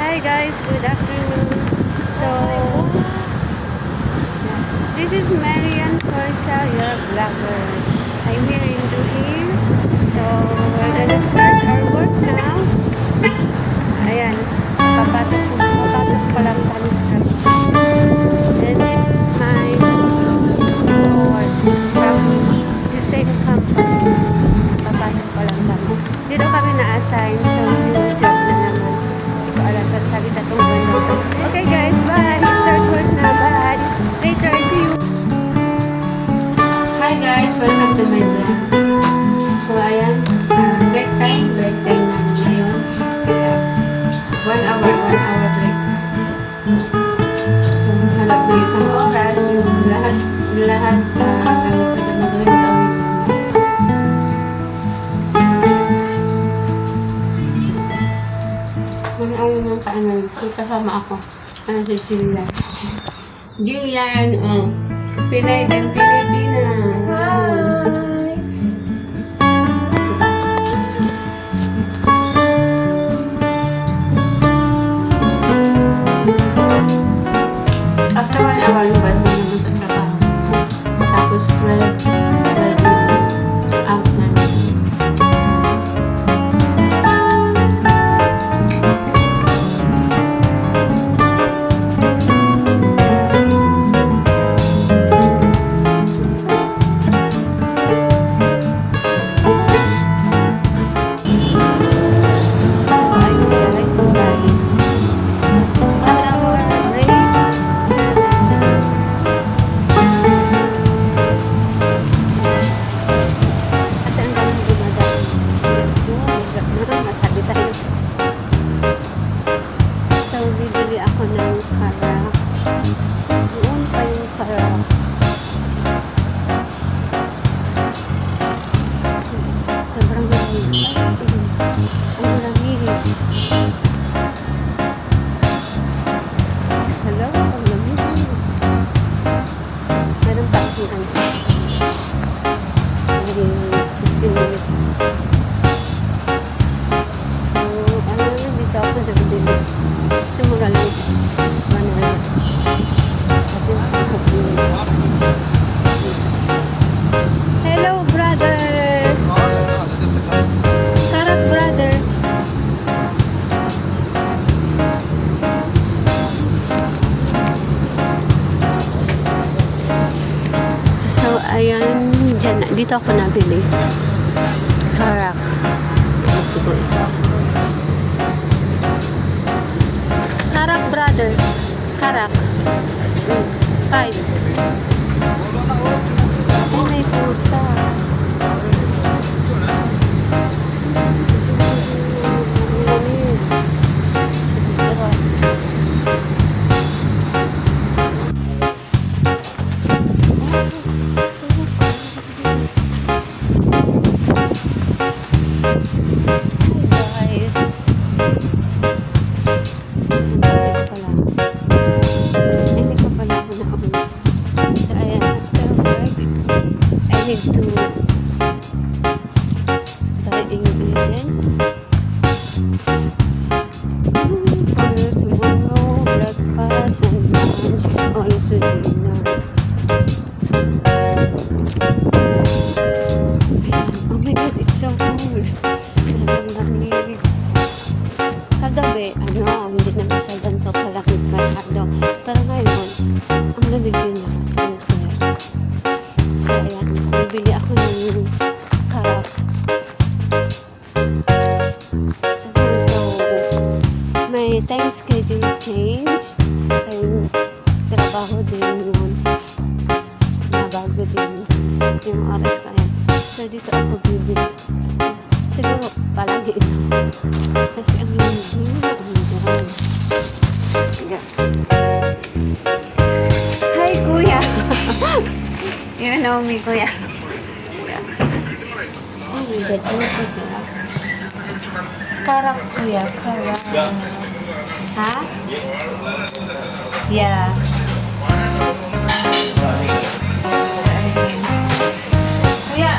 Hi guys, good afternoon. So, this is Marian Portia, your vlogger. I'm here in Duhin. So, we're gonna start our work now. Ayan, papasok pa lang kami sa trabaho. And this is my work from the same company. Papasok pa lang kami. Dito kami na-assign, so new job na naman. Hindi ko alam kung salita itong buwan na ito. Okay guys, bye! Start work na, bye! Later, I see you! Hi guys, welcome to my vlog. So ayan, break time namin ngayon. Kaya, 1 hour break. So, hanap na isang oras, yung lahat ng pwede mo gawin muna. Ayaw ng kaanan. Kasama ako. Si Jillian. Jillian, Pinay ng Pilipina. Hi! After 1 hour, lubad mo naman sa trabaho. Tapos 12 out na. Hello, brother. Karak, brother. So, ayan, dito ako nabili. Karak. Siguro. Karak, brother. Karak. 5. Ay, may pusa. Kagabi, hindi na masyadong to kalakit masyado. Pero ngayon, ang lamig yun na. Super. So, ayan. Bibili ako ng karak. So, may time schedule change. So, yung trabaho din yun. Nabago din yung oras ko. Ayan. So, dito ako bibili. Siguro, palagi ito. Kasi ang hi, kuya. You know me, kuya. Oh my God, ano po kuya? Karak, kuya. Karak. Ha? Yeah. Kuya,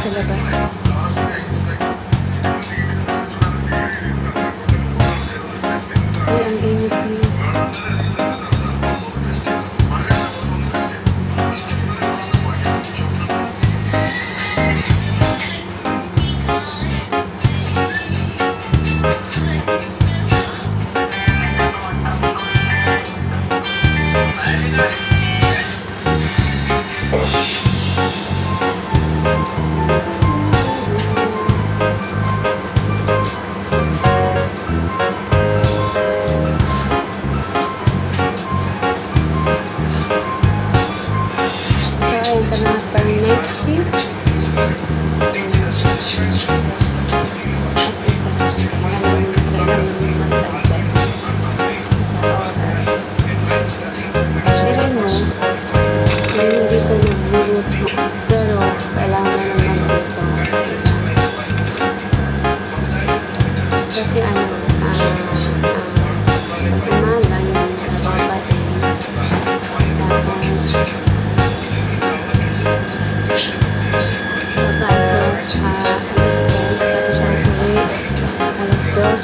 sa labas. Ay, ang init niya. So, ayun sa mga pang night shift. Kasi maraming kailangan mag-adjust sa oras. Pero mo, hindi ko nagluluto. Pero kailangan naman dito. Kasi ano, umaga yung nababatin. Tapos, alas 10, tapos ako uwi. Alas 12.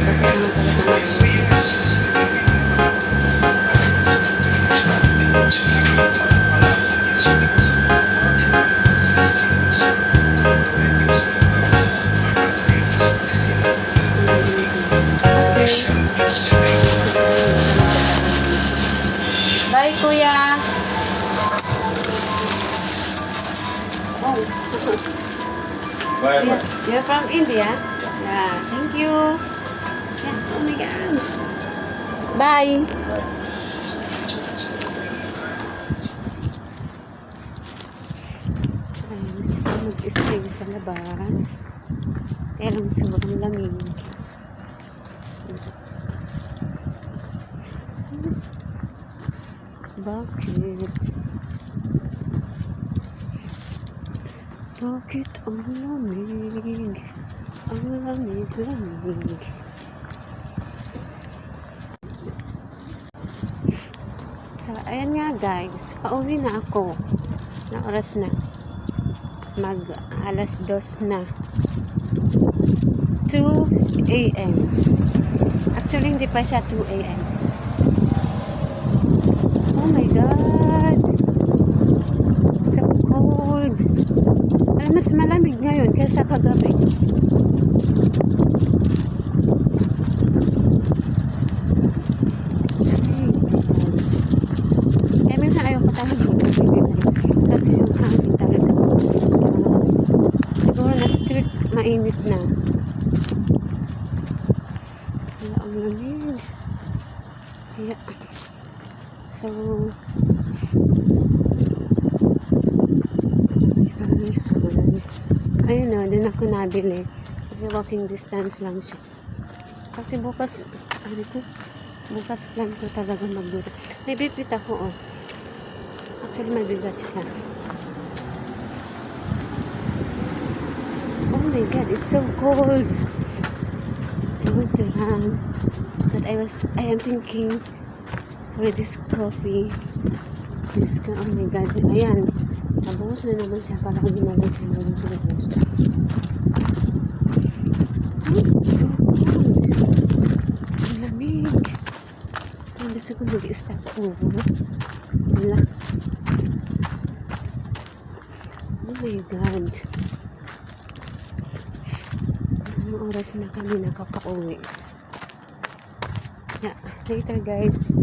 So, kailangan bye, Kuya. Oh. Bye, bye. You're from India? Yeah. Thank you. Yeah. Oh my God. Bye. Ayun, siguro mag-stay sa labas. Kaya lang siguro ang lamig. Bakit? Bakit ang lamig? Ang lamig. So, ayan nga guys. Pauwi na ako. Na oras na. Mag alas 2 na. 2 a.m. Actually, hindi pa siya 2 a.m. Oh my God! So cold! Ay, mas malamig ngayon kaysa kagabi. Kaya minsan ayaw ko talaga kasi yung hangin talaga. Siguro next week mainit na. Kaya ang lamig. Kaya so ayun na, din ako nabili kasi walking distance lang siya kasi bukas plan ko talaga magluto. May bibit ako actually may bigat siya. Oh my God, it's so cold. I want to run but I am thinking for this coffee. Oh my God. Ayan. Nabuhos na naman siya. Parang ginamit siya ng buhos. So cold. Ang lamig. Ang gusto ko mag-stop over. Wala. Oh my God. Anong oras na kami nakaka-uwi? Yeah. Later guys.